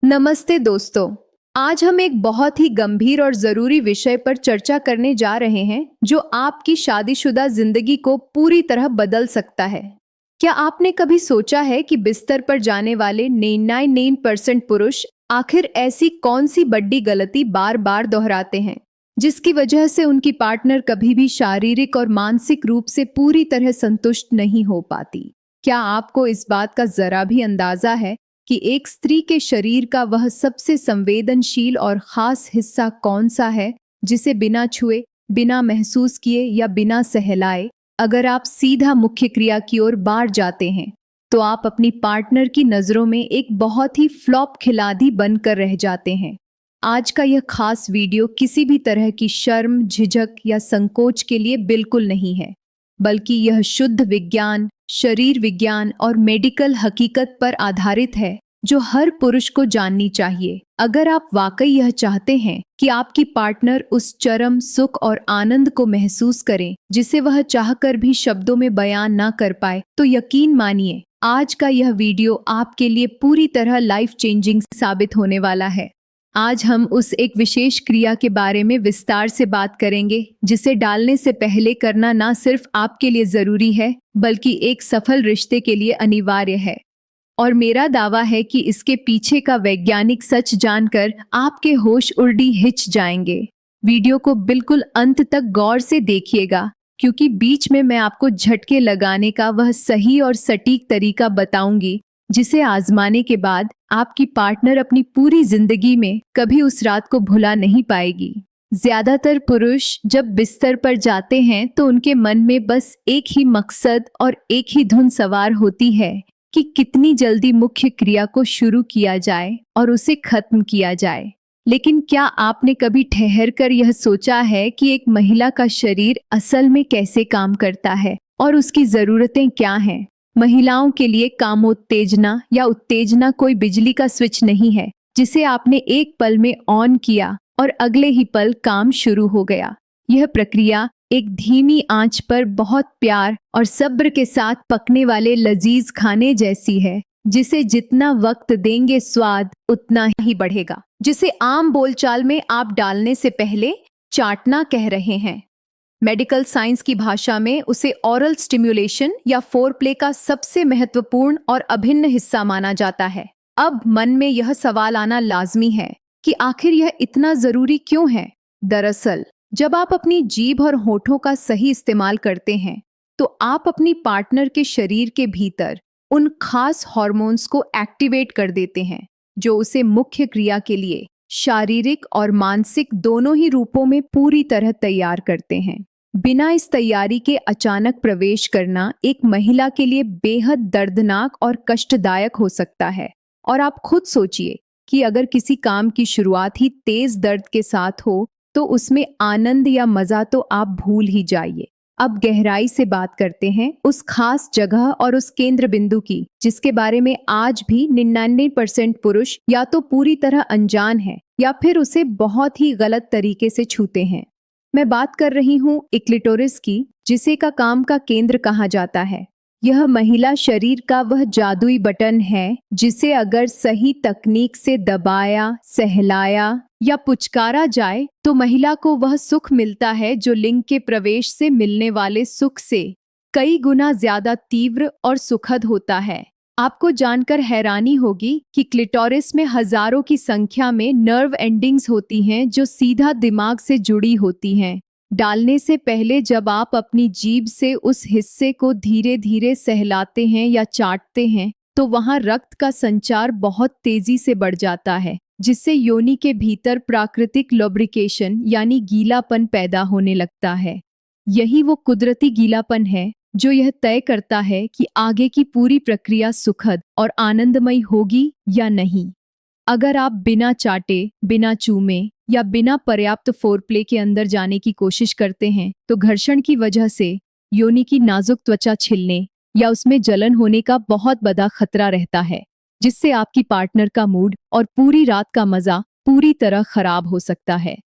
नमस्ते दोस्तों। आज हम एक बहुत ही गंभीर और जरूरी विषय पर चर्चा करने जा रहे हैं जो आपकी शादीशुदा जिंदगी को पूरी तरह बदल सकता है। क्या आपने कभी सोचा है कि बिस्तर पर जाने वाले 99% पुरुष आखिर ऐसी कौन सी बड़ी गलती बार बार दोहराते हैं जिसकी वजह से उनकी पार्टनर कभी भी शारीरिक और मानसिक रूप से पूरी तरह संतुष्ट नहीं हो पाती? क्या आपको इस बात का जरा भी अंदाजा है कि एक स्त्री के शरीर का वह सबसे संवेदनशील और खास हिस्सा कौन सा है जिसे बिना छुए, बिना महसूस किए या बिना सहलाए अगर आप सीधा मुख्य क्रिया की ओर बढ़ जाते हैं तो आप अपनी पार्टनर की नज़रों में एक बहुत ही फ्लॉप खिलाड़ी बनकर रह जाते हैं। आज का यह खास वीडियो किसी भी तरह की शर्म, झिझक या संकोच के लिए बिल्कुल नहीं है, बल्कि यह शुद्ध विज्ञान, शरीर विज्ञान और मेडिकल हकीकत पर आधारित है जो हर पुरुष को जाननी चाहिए अगर आप वाकई यह चाहते हैं कि आपकी पार्टनर उस चरम सुख और आनंद को महसूस करें जिसे वह चाहकर भी शब्दों में बयान ना कर पाए। तो यकीन मानिए, आज का यह वीडियो आपके लिए पूरी तरह लाइफ चेंजिंग साबित होने वाला है। आज हम उस एक विशेष क्रिया के बारे में विस्तार से बात करेंगे जिसे डालने से पहले करना ना सिर्फ आपके लिए जरूरी है बल्कि एक सफल रिश्ते के लिए अनिवार्य है। और मेरा दावा है कि इसके पीछे का वैज्ञानिक सच जानकर आपके होश उड़ी हिच जाएंगे। वीडियो को बिल्कुल अंत तक गौर से देखिएगा क्योंकि बीच में मैं आपको झटके लगाने का वह सही और सटीक तरीका बताऊंगी जिसे आजमाने के बाद आपकी पार्टनर अपनी पूरी जिंदगी में कभी उस रात को भुला नहीं पाएगी। ज्यादातर पुरुष जब बिस्तर पर जाते हैं तो उनके मन में बस एक ही मकसद और एक ही धुन सवार होती है कि कितनी जल्दी मुख्य क्रिया को शुरू किया जाए और उसे खत्म किया जाए। लेकिन क्या आपने कभी ठहर कर यह सोचा है कि एक महिला का शरीर असल में कैसे काम करता है और उसकी जरूरतें क्या हैं? महिलाओं के लिए कामोत्तेजना या उत्तेजना कोई बिजली का स्विच नहीं है जिसे आपने एक पल में ऑन किया और अगले ही पल काम शुरू हो गया। यह प्रक्रिया एक धीमी आंच पर बहुत प्यार और सब्र के साथ पकने वाले लजीज खाने जैसी है जिसे जितना वक्त देंगे स्वाद उतना ही बढ़ेगा, जिसे आम बोलचाल में आप डालने से पहले चाटना कह रहे हैं। मेडिकल साइंस की भाषा में उसे ओरल स्टिम्युलेशन या फोरप्ले का सबसे महत्वपूर्ण और अभिन्न हिस्सा माना जाता है। अब मन में यह सवाल आना लाजमी है कि आखिर यह इतना जरूरी क्यों है? दरअसल जब आप अपनी जीभ और होठों का सही इस्तेमाल करते हैं तो आप अपनी पार्टनर के शरीर के भीतर उन खास हार्मोन्स को एक्टिवेट कर देते हैं जो उसे मुख्य क्रिया के लिए शारीरिक और मानसिक दोनों ही रूपों में पूरी तरह तैयार करते हैं। बिना इस तैयारी के अचानक प्रवेश करना एक महिला के लिए बेहद दर्दनाक और कष्टदायक हो सकता है। और आप खुद सोचिए कि अगर किसी काम की शुरुआत ही तेज दर्द के साथ हो तो उसमें आनंद या मजा तो आप भूल ही जाइए। अब गहराई से बात करते हैं उस खास जगह और उस केंद्र बिंदु की जिसके बारे में आज भी 99% पुरुष या तो पूरी तरह अनजान है या फिर उसे बहुत ही गलत तरीके से छूते हैं। मैं बात कर रही हूँ क्लिटोरिस की, जिसे का काम का केंद्र कहा जाता है। यह महिला शरीर का वह जादुई बटन है जिसे अगर सही तकनीक से दबाया, सहलाया या पुचकारा जाए तो महिला को वह सुख मिलता है जो लिंग के प्रवेश से मिलने वाले सुख से कई गुना ज्यादा तीव्र और सुखद होता है। आपको जानकर हैरानी होगी कि क्लिटोरिस में हजारों की संख्या में नर्व एंडिंग्स होती हैं जो सीधा दिमाग से जुड़ी होती हैं। डालने से पहले जब आप अपनी जीभ से उस हिस्से को धीरे धीरे सहलाते हैं या चाटते हैं तो वहां रक्त का संचार बहुत तेजी से बढ़ जाता है जिससे योनि के भीतर प्राकृतिक लुब्रिकेशन यानी गीलापन पैदा होने लगता है। यही वो कुदरती गीलापन है जो यह तय करता है कि आगे की पूरी प्रक्रिया सुखद और आनंदमयी होगी या नहीं। अगर आप बिना चाटे, बिना चूमे या बिना पर्याप्त फोरप्ले के अंदर जाने की कोशिश करते हैं तो घर्षण की वजह से योनि की नाजुक त्वचा छिलने या उसमें जलन होने का बहुत बड़ा खतरा रहता है जिससे आपकी पार्टनर का मूड और पूरी रात का मजा पूरी तरह खराब हो सकता है।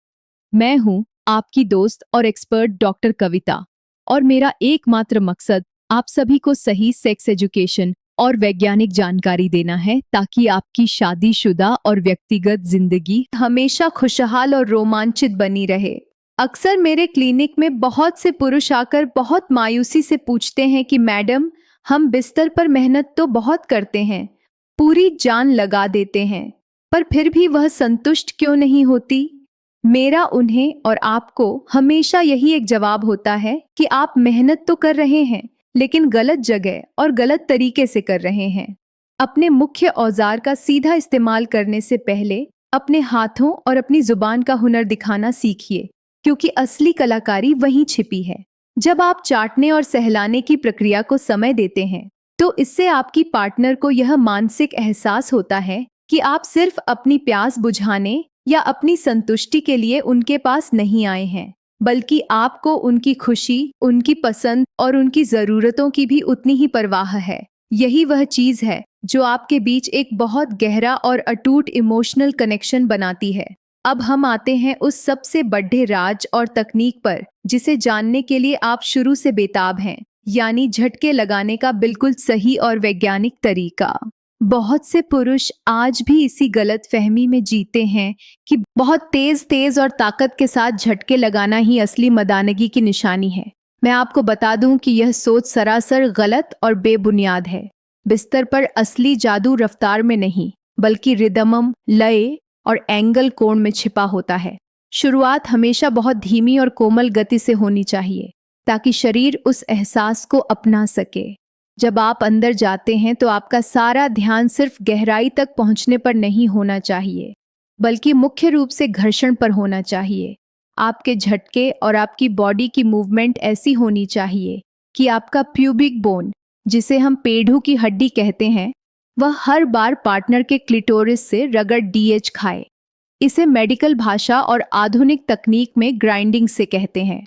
मैं हूं आपकी दोस्त और एक्सपर्ट डॉक्टर कविता और मेरा एकमात्र मकसद आप सभी को सही सेक्स एजुकेशन और वैज्ञानिक जानकारी देना है ताकि आपकी शादीशुदा और व्यक्तिगत जिंदगी हमेशा खुशहाल और रोमांचित बनी रहे। अक्सर मेरे क्लिनिक में बहुत से पुरुष आकर बहुत मायूसी से पूछते हैं कि मैडम, हम बिस्तर पर मेहनत तो बहुत करते हैं, पूरी जान लगा देते हैं, पर फिर भी वह संतुष्ट क्यों नहीं होती? मेरा उन्हें और आपको हमेशा यही एक जवाब होता है कि आप मेहनत तो कर रहे हैं, लेकिन गलत जगह और गलत तरीके से कर रहे हैं। अपने मुख्य औजार का सीधा इस्तेमाल करने से पहले अपने हाथों और अपनी जुबान का हुनर दिखाना सीखिए, क्योंकि असली कलाकारी वहीं छिपी है। जब आप चाटने और सहलाने की प्रक्रिया को समय देते हैं, तो इससे आपकी पार्टनर को यह मानसिक एहसास होता है कि आप सिर्फ अपनी प्यास बुझाने या अपनी संतुष्टि के लिए उनके पास नहीं आए हैं, बल्कि आपको उनकी खुशी, उनकी पसंद और उनकी ज़रूरतों की भी उतनी ही परवाह है। यही वह चीज़ है जो आपके बीच एक बहुत गहरा और अटूट इमोशनल कनेक्शन बनाती है। अब हम आते हैं उस सबसे बड़े राज और तकनीक पर जिसे जानने के लिए आप शुरू से बेताब हैं, यानी झटके लगाने का बिल्कुल सही और वैज्ञानिक तरीका। बहुत से पुरुष आज भी इसी गलत फहमी में जीते हैं कि बहुत तेज और ताकत के साथ झटके लगाना ही असली मर्दानगी की निशानी है। मैं आपको बता दूं कि यह सोच सरासर गलत और बेबुनियाद है। बिस्तर पर असली जादू रफ्तार में नहीं, बल्कि रिदमम, लय और एंगल कोण में छिपा होता है। शुरुआत हमेशा बहुत धीमी और कोमल गति से होनी चाहिए, ताकि शरीर उस एहसास को अपना सके। जब आप अंदर जाते हैं तो आपका सारा ध्यान सिर्फ गहराई तक पहुंचने पर नहीं होना चाहिए, बल्कि मुख्य रूप से घर्षण पर होना चाहिए। आपके झटके और आपकी बॉडी की मूवमेंट ऐसी होनी चाहिए कि आपका प्यूबिक बोन, जिसे हम पेड़ों की हड्डी कहते हैं, वह हर बार पार्टनर के क्लिटोरिस से रगड़ डीएच खाए। इसे मेडिकल भाषा और आधुनिक तकनीक में ग्राइंडिंग से कहते हैं।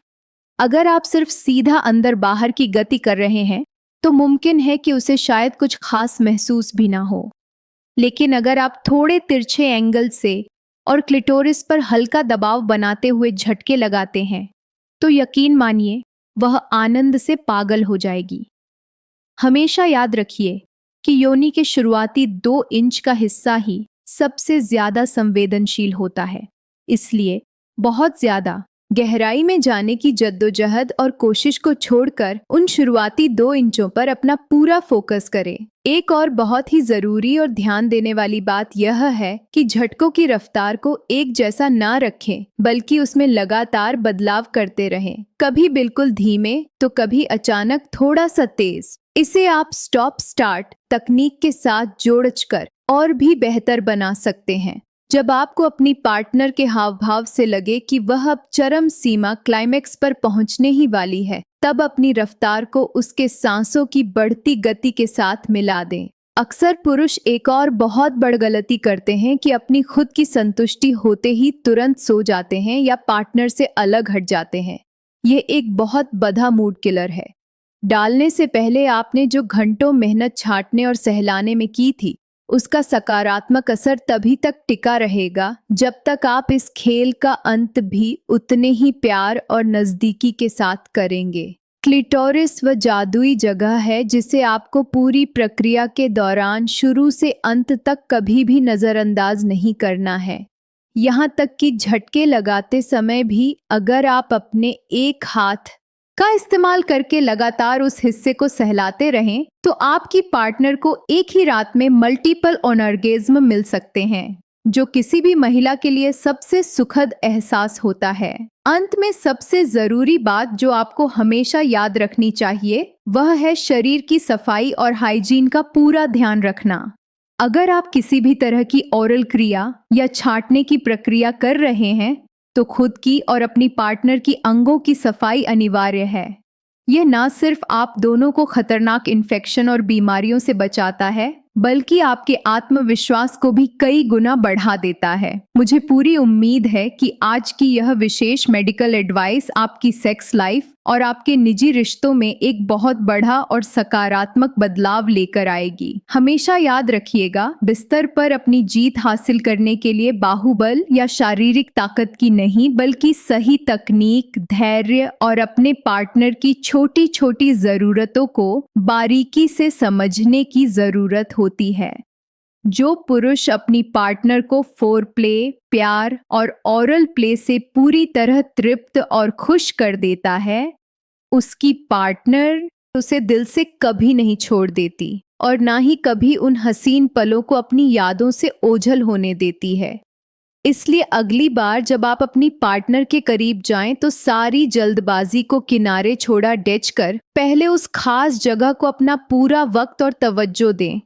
अगर आप सिर्फ सीधा अंदर बाहर की गति कर रहे हैं तो मुमकिन है कि उसे शायद कुछ खास महसूस भी ना हो, लेकिन अगर आप थोड़े तिरछे एंगल से और क्लिटोरिस पर हल्का दबाव बनाते हुए झटके लगाते हैं तो यकीन मानिए वह आनंद से पागल हो जाएगी। हमेशा याद रखिए कि योनि के शुरुआती 2 इंच का हिस्सा ही सबसे ज्यादा संवेदनशील होता है, इसलिए बहुत ज्यादा गहराई में जाने की जद्दोजहद और कोशिश को छोड़कर उन शुरुआती 2 इंचों पर अपना पूरा फोकस करें। एक और बहुत ही जरूरी और ध्यान देने वाली बात यह है कि झटकों की रफ्तार को एक जैसा ना रखें, बल्कि उसमें लगातार बदलाव करते रहें। कभी बिल्कुल धीमे तो कभी अचानक थोड़ा सा तेज। इसे आप स्टॉप स्टार्ट तकनीक के साथ जोड़कर और भी बेहतर बना सकते हैं। जब आपको अपनी पार्टनर के हाव भाव से लगे कि वह अब चरम सीमा क्लाइमेक्स पर पहुंचने ही वाली है, तब अपनी रफ्तार को उसके सांसों की बढ़ती गति के साथ मिला दें। अक्सर पुरुष एक और बहुत बड़ गलती करते हैं कि अपनी खुद की संतुष्टि होते ही तुरंत सो जाते हैं या पार्टनर से अलग हट जाते हैं। यह एक बहुत बड़ा मूड किलर है। डालने से पहले आपने जो घंटों मेहनत छांटने और सहलाने में की थी, उसका सकारात्मक असर तभी तक टिका रहेगा जब तक आप इस खेल का अंत भी उतने ही प्यार और नज़दीकी के साथ करेंगे। क्लिटोरिस वह जादुई जगह है जिसे आपको पूरी प्रक्रिया के दौरान शुरू से अंत तक कभी भी नज़रअंदाज नहीं करना है। यहाँ तक कि झटके लगाते समय भी अगर आप अपने एक हाथ का इस्तेमाल करके लगातार उस हिस्से को सहलाते रहें तो आपकी पार्टनर को एक ही रात में मल्टीपल ऑर्गेज्म मिल सकते हैं, जो किसी भी महिला के लिए सबसे सुखद एहसास होता है। अंत में सबसे जरूरी बात जो आपको हमेशा याद रखनी चाहिए वह है शरीर की सफाई और हाइजीन का पूरा ध्यान रखना। अगर आप किसी भी तरह की ओरल क्रिया या छांटने की प्रक्रिया कर रहे हैं तो खुद की और अपनी पार्टनर की अंगों की सफाई अनिवार्य है। यह न सिर्फ आप दोनों को खतरनाक इन्फेक्शन और बीमारियों से बचाता है, बल्कि आपके आत्मविश्वास को भी कई गुना बढ़ा देता है। मुझे पूरी उम्मीद है कि आज की यह विशेष मेडिकल एडवाइस आपकी सेक्स लाइफ और आपके निजी रिश्तों में एक बहुत बड़ा और सकारात्मक बदलाव लेकर आएगी। हमेशा याद रखिएगा, बिस्तर पर अपनी जीत हासिल करने के लिए बाहुबल या शारीरिक ताकत की नहीं, बल्कि सही तकनीक, धैर्य और अपने पार्टनर की छोटी छोटी जरूरतों को बारीकी से समझने की जरूरत होती है। जो पुरुष अपनी पार्टनर को फोरप्ले, प्यार और ओरल प्ले से पूरी तरह तृप्त और खुश कर देता है, उसकी पार्टनर उसे दिल से कभी नहीं छोड़ देती और ना ही कभी उन हसीन पलों को अपनी यादों से ओझल होने देती है। इसलिए अगली बार जब आप अपनी पार्टनर के करीब जाएं तो सारी जल्दबाजी को किनारे छोड़ा डेच कर पहले उस खास जगह को अपना पूरा वक्त और तवज्जो दें